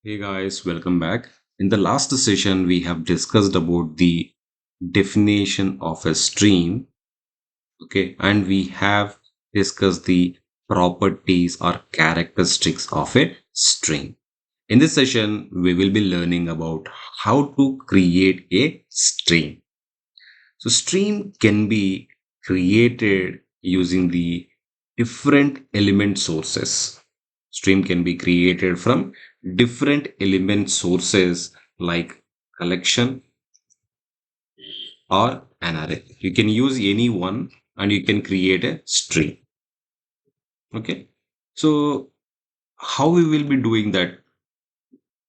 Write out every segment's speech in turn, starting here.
Hey guys, welcome back. In the last session, we have discussed about the definition of a stream. Okay, and we have discussed the properties or characteristics of a stream. In this session, we will be learning about how to create a stream. So, stream can be created using the different element sources. Stream can be created from different element sources like collection or an array. You can use any one and you can create a stream. Okay. So, how we will be doing that?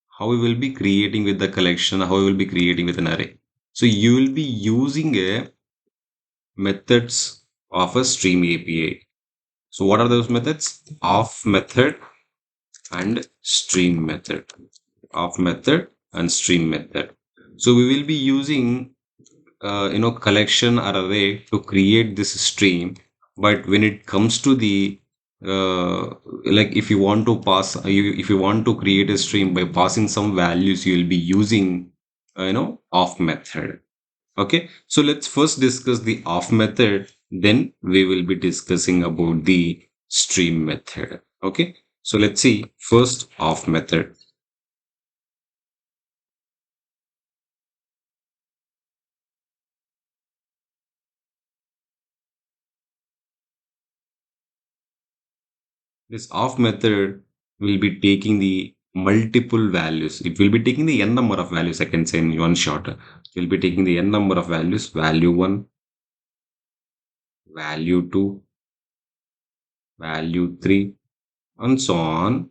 How we will be creating with the collection? How we will be creating with an array? So, you will be using a methods of a stream API. So what are those methods? Of method and stream method. Of method and stream method. So we will be using collection or array to create this stream. But when it comes to the like if you want to pass if you want to create a stream by passing some values, you will be using of method. Okay, so let's first discuss the of method, then we will be discussing about the stream method. Okay, so let's see first of method. This of method will be taking the multiple values. It will be taking the n number of values, I can say in one shot. It will be taking the n number of values, value 1, value 2, value 3, and so on.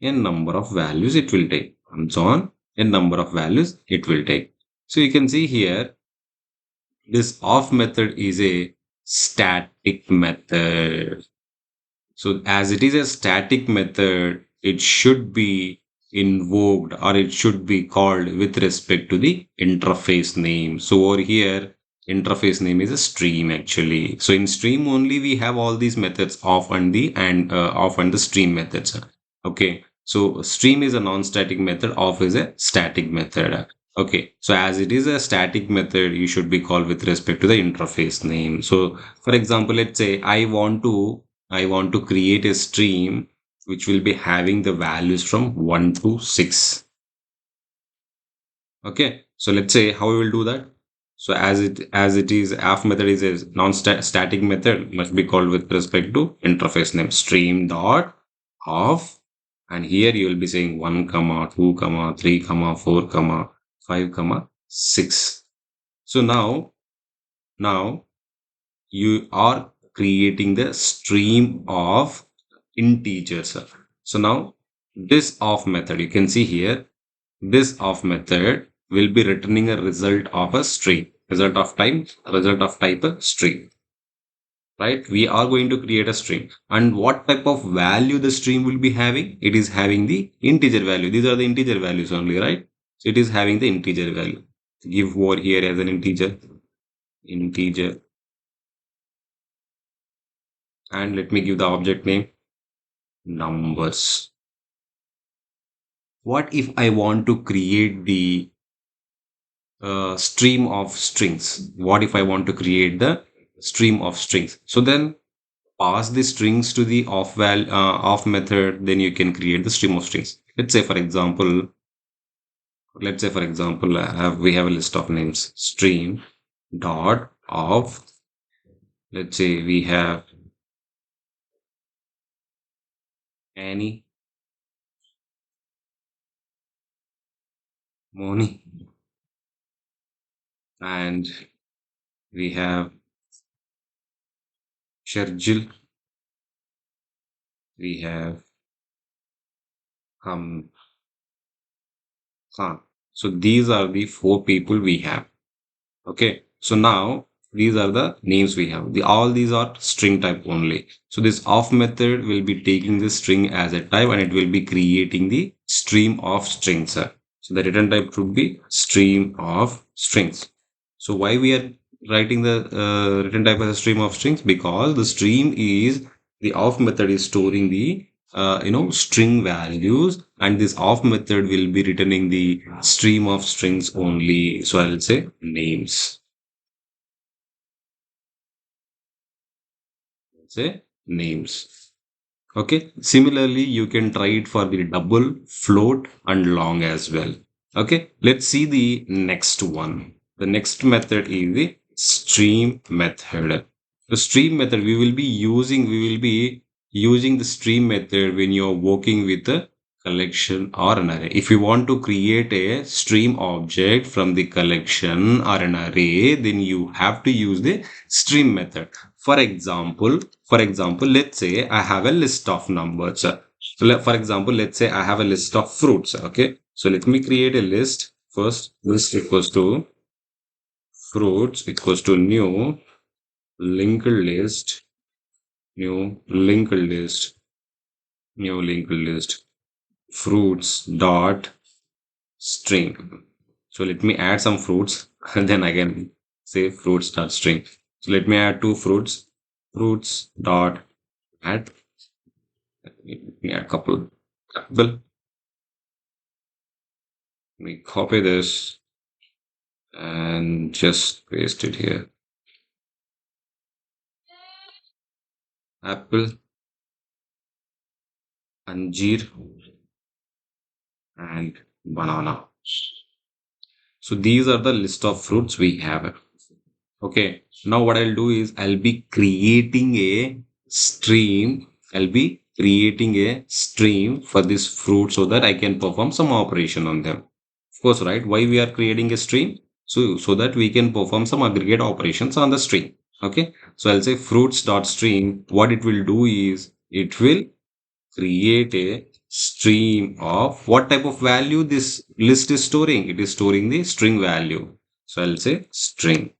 N number of values it will take, and so on. N number of values it will take. So you can see here, this of method is a static method. So as it is a static method, it should be invoked or it should be called with respect to the interface name. So over here, interface name is a stream actually. So in stream only we have all these methods of and the stream methods. Okay. So stream is a non-static method, of is a static method. Okay. So as it is a static method, you should be called with respect to the interface name. So for example, let's say I want to create a stream which will be having the values from 1 to 6. Okay. So let's say how we will do that. So as it is, of method is a non-static method, must be called with respect to interface name stream dot of, and here you will be saying 1 comma 2 comma 3 comma 4 comma 5 comma 6. So now you are creating the stream of integers. So now this of method, you can see here, this of method will be returning a result of a string, result of type a string. Right, we are going to create a string, and what type of value the stream will be having? It is having the integer value. These are the integer values only, right? So it is having the integer value. Give over here as an integer, and let me give the object name numbers. What if I want to create the stream of strings? What if I want to create the stream of strings? So then pass the strings to the of method, then you can create the stream of strings. Let's say for example, we have a list of names, stream dot of, let's say we have Annie, Moni, and we have Sharjil, we have Khan. So these are the 4 people we have. Okay. So now these are the names we have. All these are string type only. So this of method will be taking the string as a type and it will be creating the stream of strings. So the return type should be stream of strings. So why we are writing the return type as a stream of strings? Because the stream is, the of method is storing the string values, and this of method will be returning the stream of strings only. So I'll say names. Say names. Okay. Similarly, you can try it for the double, float, and long as well. Okay. Let's see the next one. The next method is the stream method. The stream method we will be using the stream method when you're working with a collection or an array. If you want to create a stream object from the collection or an array, then you have to use the stream method. For example, let's say I have a list of numbers. For example, let's say I have a list of fruits. Okay. So let me create a list. First, list equals to fruits equals to linked list, new linked list, new linked list, fruits dot string. So let me add some fruits and then I can say fruits dot string. So let me add two fruits dot add. Let me add couple. Well, let me copy this and just paste it here. Apple, anjeer, and banana. So these are the list of fruits we have. Okay. Now what I'll do is I'll be creating a stream. I'll be creating a stream for this fruit so that I can perform some operation on them. Of course, right? Why we are creating a stream? So that we can perform some aggregate operations on the stream. Okay. So I'll say fruits dot stream. What it will do is it will create a stream of what type of value this list is storing. It is storing the string value. So I'll say string.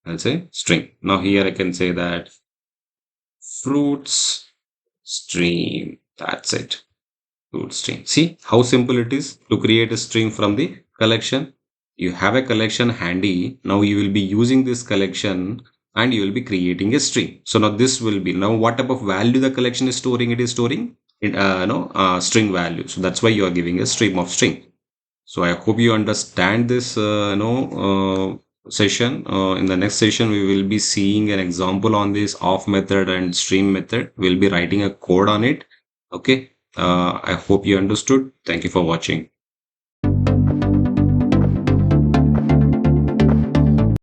I'll say string. Now here I can say that fruits stream. That's it. Fruit stream. See how simple it is to create a stream from the collection. You have a collection handy. Now you will be using this collection and you will be creating a stream. So now this will be now what type of value the collection is storing. It is storing in string value. So that's why you are giving a stream of string. So I hope you understand this session. In the next session, we will be seeing an example on this off method and stream method. We'll be writing a code on it. Okay. I hope you understood. Thank you for watching.